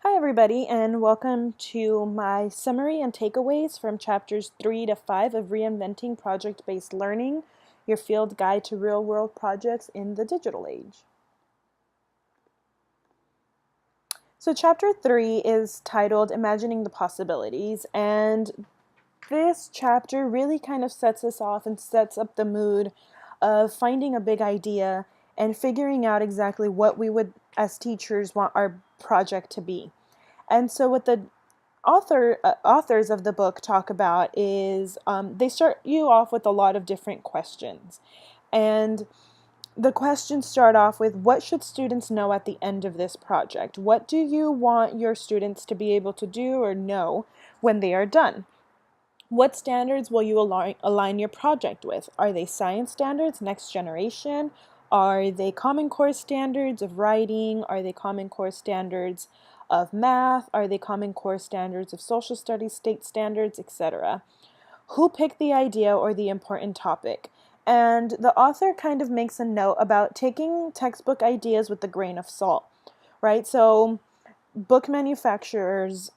Hi everybody, and welcome to my summary and takeaways from chapters 3 to 5 of Reinventing Project-Based Learning, your field guide to real-world projects in the digital age. So chapter 3 is titled Imagining the Possibilities, and this chapter really kind of sets us off and sets up the mood of finding a big idea and figuring out exactly what we would, as teachers, want our project to be. And so what the authors of the book talk about is they start you off with a lot of different questions. And the questions start off with, what should students know at the end of this project? What do you want your students to be able to do or know when they are done? What standards will you align your project with? Are they science standards, next generation? Are they Common Core standards of writing? Are they Common Core standards of math? Are they Common Core standards of social studies, state standards, etc.? Who picked the idea or the important topic? And the author kind of makes a note about taking textbook ideas with a grain of salt, right? So book manufacturers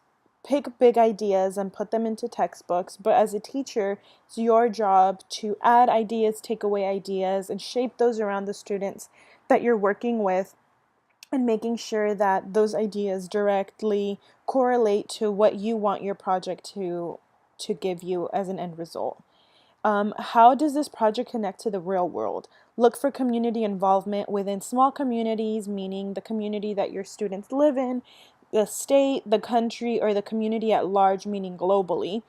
pick big ideas and put them into textbooks, but as a teacher, it's your job to add ideas, take away ideas, and shape those around the students that you're working with, and making sure that those ideas directly correlate to what you want your project to give you as an end result. How does this project connect to the real world? Look for community involvement within small communities, meaning the community that your students live in, the state, the country, or the community at large, meaning globally.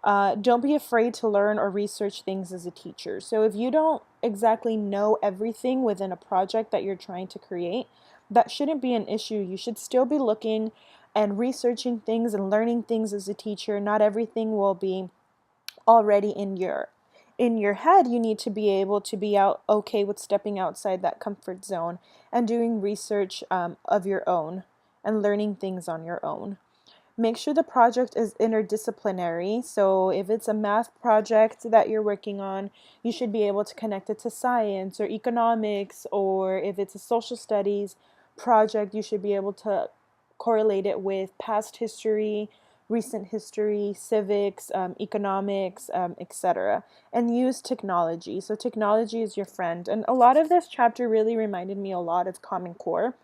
Don't be afraid to learn or research things as a teacher. So if you don't exactly know everything within a project that you're trying to create, that shouldn't be an issue. You should still be looking and researching things and learning things as a teacher. Not everything will be already in your head. You need to be able to be okay with stepping outside that comfort zone and doing research of your own and learning things on your own. Make sure the project is interdisciplinary. So if it's a math project that you're working on, you should be able to connect it to science or economics, or if it's a social studies project, you should be able to correlate it with past history, recent history, civics, economics, etc. And use technology. So technology is your friend. And a lot of this chapter really reminded me a lot of Common Core.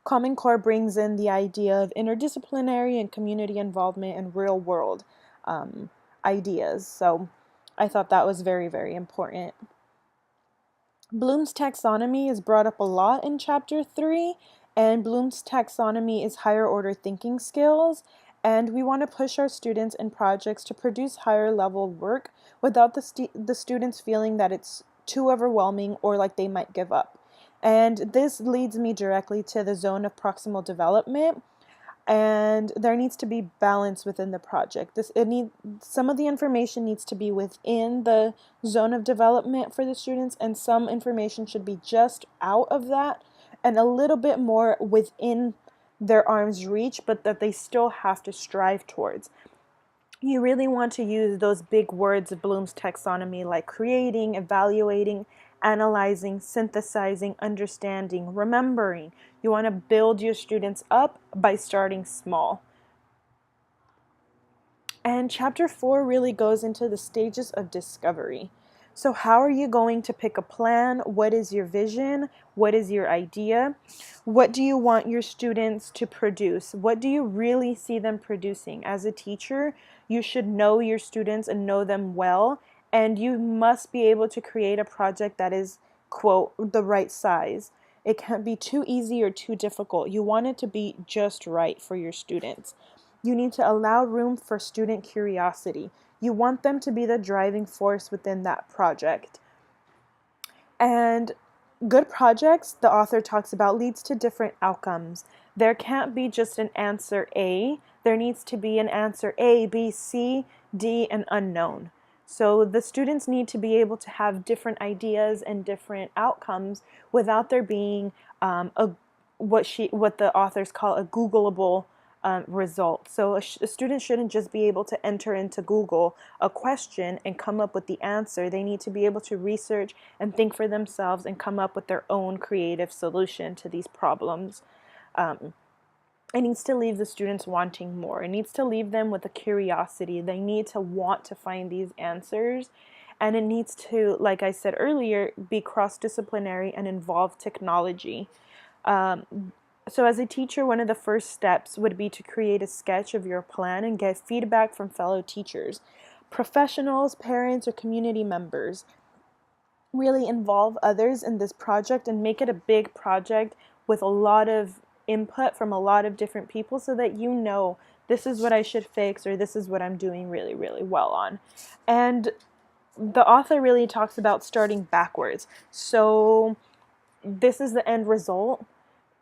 Common Core brings in the idea of interdisciplinary and community involvement and real world ideas. So I thought that was very, very important. Bloom's taxonomy is brought up a lot in chapter 3, and Bloom's taxonomy is higher order thinking skills. And we want to push our students in projects to produce higher level work without the students feeling that it's too overwhelming or like they might give up. And this leads me directly to the zone of proximal development. And there needs to be balance within the project. Some of the information needs to be within the zone of development for the students, and some information should be just out of that and a little bit more within their arm's reach, but that they still have to strive towards. You really want to use those big words of Bloom's taxonomy like creating, evaluating, analyzing, synthesizing, understanding, remembering. You want to build your students up by starting small. And chapter 4 really goes into the stages of discovery. So how are you going to pick a plan? What is your vision? What is your idea? What do you want your students to produce? What do you really see them producing? As a teacher, you should know your students and know them well, and you must be able to create a project that is, quote, the right size. It can't be too easy or too difficult. You want it to be just right for your students. You need to allow room for student curiosity. You want them to be the driving force within that project. And good projects, the author talks about, leads to different outcomes. There can't be just an answer A. There needs to be an answer A, B, C, D, and unknown. So the students need to be able to have different ideas and different outcomes without there being what the authors call a Googleable result. So a student shouldn't just be able to enter into Google a question and come up with the answer. They need to be able to research and think for themselves and come up with their own creative solution to these problems. it needs to leave the students wanting more. It needs to leave them with a curiosity. They need to want to find these answers. And it needs to, like I said earlier, be cross-disciplinary and involve technology. So as a teacher, one of the first steps would be to create a sketch of your plan and get feedback from fellow teachers, professionals, parents, or community members. Really involve others in this project and make it a big project with a lot of input from a lot of different people so that you know this is what I should fix or this is what I'm doing really, really well on. And the author really talks about starting backwards. So this is the end result.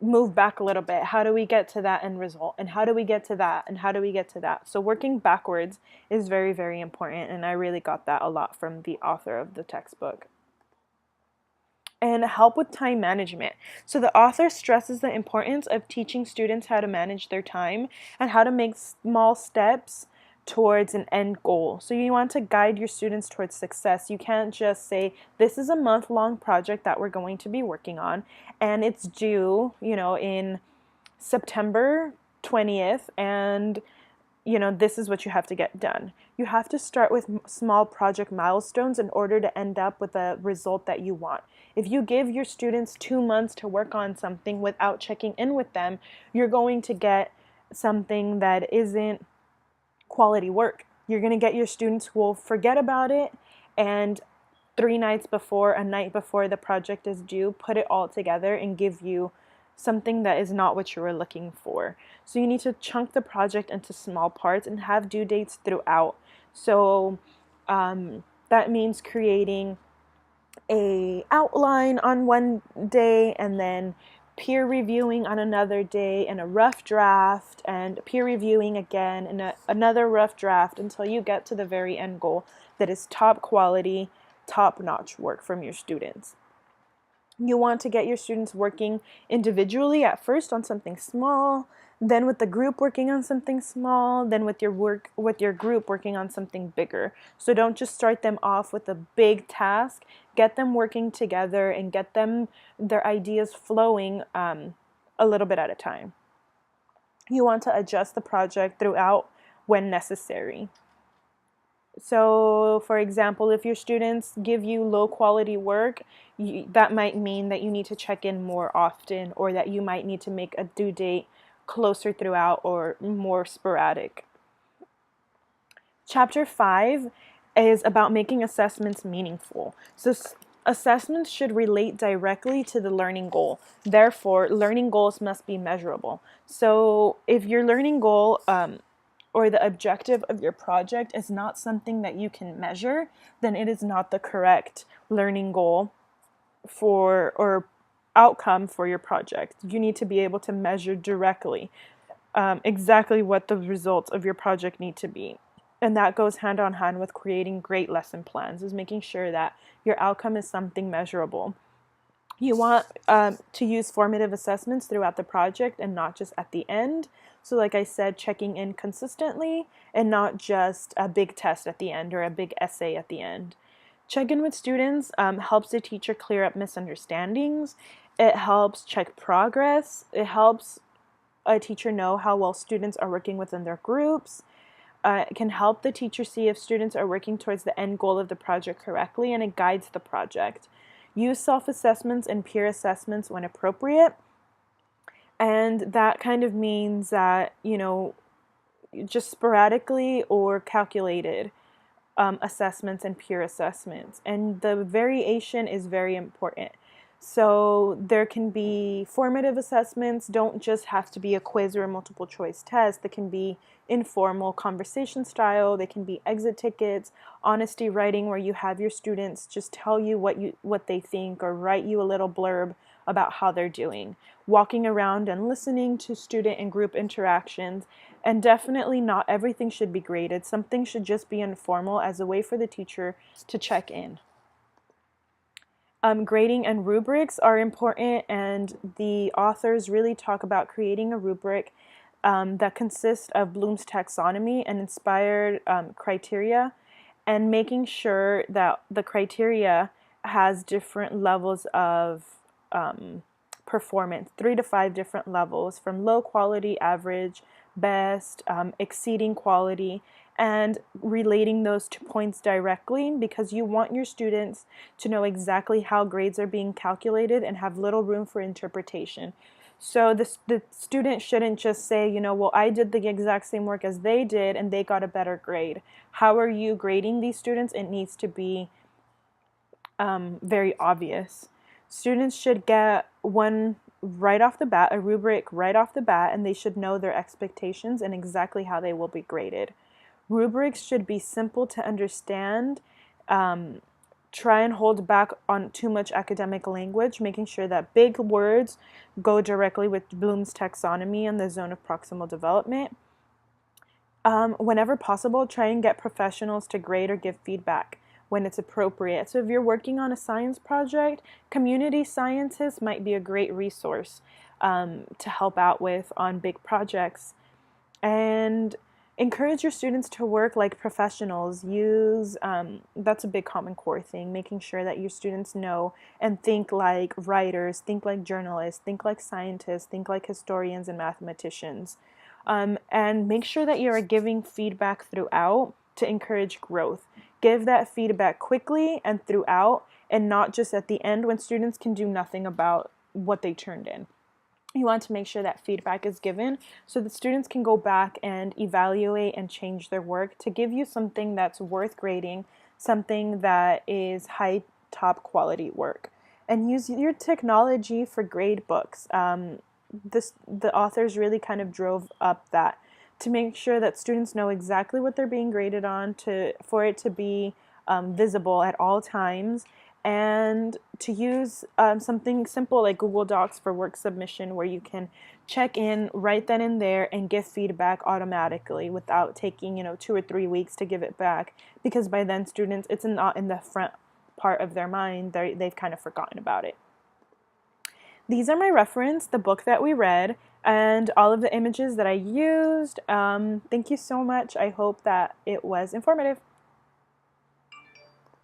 Move back a little bit. How do we get to that end result? And how do we get to that? And how do we get to that? So working backwards is very, very important. And I really got that a lot from the author of the textbook. And help with time management. So the author stresses the importance of teaching students how to manage their time and how to make small steps towards an end goal. So you want to guide your students towards success. You can't just say, this is a month-long project that we're going to be working on, and it's due, in September 20th, and this is what you have to get done. You have to start with small project milestones in order to end up with a result that you want. If you give your students 2 months to work on something without checking in with them, you're going to get something that isn't quality work. You're going to get your students who will forget about it, and 3 nights before, a night before the project is due, put it all together and give you something that is not what you were looking for. So you need to chunk the project into small parts and have due dates throughout. So that means creating a outline on one day and then peer reviewing on another day and a rough draft and peer reviewing again and another rough draft until you get to the very end goal that is top quality, top-notch work from your students. You want to get your students working individually at first on something small, then with the group working on something small, then with your group working on something bigger. So don't just start them off with a big task. Get them working together and get their ideas flowing a little bit at a time. You want to adjust the project throughout when necessary. So, for example, if your students give you low quality work, that might mean that you need to check in more often, or that you might need to make a due date closer throughout or more sporadic. Chapter 5 is about making assessments meaningful. So assessments should relate directly to the learning goal. Therefore, learning goals must be measurable. So if your learning goal or the objective of your project is not something that you can measure, then it is not the correct learning goal or outcome for your project. You need to be able to measure directly exactly what the results of your project need to be. And that goes hand on hand with creating great lesson plans, is making sure that your outcome is something measurable. You want to use formative assessments throughout the project and not just at the end. So like I said, checking in consistently and not just a big test at the end or a big essay at the end. Check in with students helps the teacher clear up misunderstandings. It helps check progress. It helps a teacher know how well students are working within their groups. It can help the teacher see if students are working towards the end goal of the project correctly, and it guides the project. Use self-assessments and peer assessments when appropriate. And that kind of means that, just sporadically or calculated assessments and peer assessments. And the variation is very important. So there can be formative assessments, don't just have to be a quiz or a multiple choice test. They can be informal conversation style. They can be exit tickets, honesty writing, where you have your students just tell you what they think or write you a little blurb about how they're doing. Walking around and listening to student and group interactions. And definitely not everything should be graded. Something should just be informal as a way for the teacher to check in. Grading and rubrics are important, and the authors really talk about creating a rubric that consists of Bloom's taxonomy and inspired criteria, and making sure that the criteria has different levels of performance, 3 to 5 different levels, from low quality, average, best, exceeding quality, and relating those 2 points directly, because you want your students to know exactly how grades are being calculated and have little room for interpretation. So the student shouldn't just say, well, I did the exact same work as they did and they got a better grade. How are you grading these students? It needs to be very obvious. Students should get one right off the bat, a rubric right off the bat, and they should know their expectations and exactly how they will be graded. Rubrics should be simple to understand. Try and hold back on too much academic language, making sure that big words go directly with Bloom's taxonomy and the zone of proximal development. Whenever possible, try and get professionals to grade or give feedback when it's appropriate. So if you're working on a science project, community scientists might be a great resource to help out with on big projects. And encourage your students to work like professionals. That's a big Common Core thing, making sure that your students know and think like writers, think like journalists, think like scientists, think like historians and mathematicians. And make sure that you are giving feedback throughout to encourage growth. Give that feedback quickly and throughout, and not just at the end when students can do nothing about what they turned in. You want to make sure that feedback is given so that students can go back and evaluate and change their work to give you something that's worth grading, something that is high, top quality work. And use your technology for grade books. The authors really kind of drove up that to make sure that students know exactly what they're being graded on, for it to be visible at all times, and to use something simple like Google Docs for work submission, where you can check in right then and there and give feedback automatically without taking 2 or 3 weeks to give it back, because by then students, it's not in the front part of their mind. They've kind of forgotten about it. These are my reference, the book that we read, and all of the images that I used. Thank you so much. I hope that it was informative.